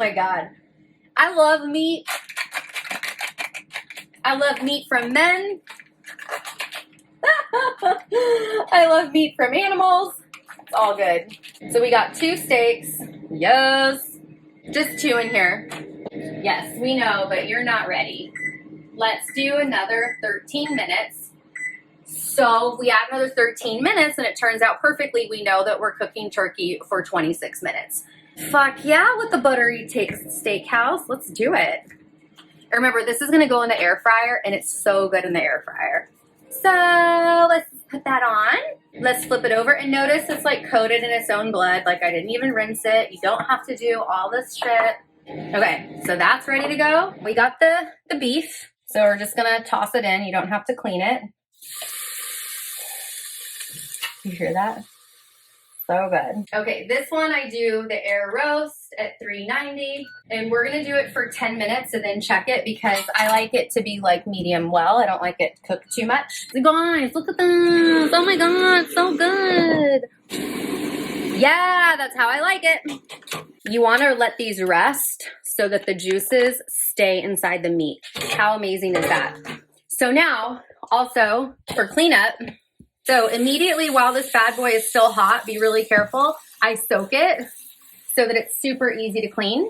my God. I love meat. I love meat from men. I love meat from animals. It's all good. So we got 2 steaks. Yes. Just 2 in here. Yes, we know, but you're not ready. Let's do another 13 minutes. So if we add another 13 minutes and it turns out perfectly, we know that we're cooking turkey for 26 minutes. Fuck yeah, with the Buttery Steakhouse. Let's do it. Remember, this is gonna go in the air fryer and it's so good in the air fryer. So let's put that on. Let's flip it over and notice it's like coated in its own blood. Like I didn't even rinse it. You don't have to do all this shit. Okay, so that's ready to go. We got the beef. So we're just gonna toss it in. You don't have to clean it. You hear that? So good. Okay, this one I do the air roast at 390, and we're gonna do it for 10 minutes and then check it because I like it to be like medium well. I don't like it cooked too much. Guys, look at this. Oh my God, so good. Yeah, that's how I like it. You wanna let these rest so that the juices stay inside the meat. How amazing is that? So now, also for cleanup, so immediately while this bad boy is still hot, be really careful. I soak it so that it's super easy to clean.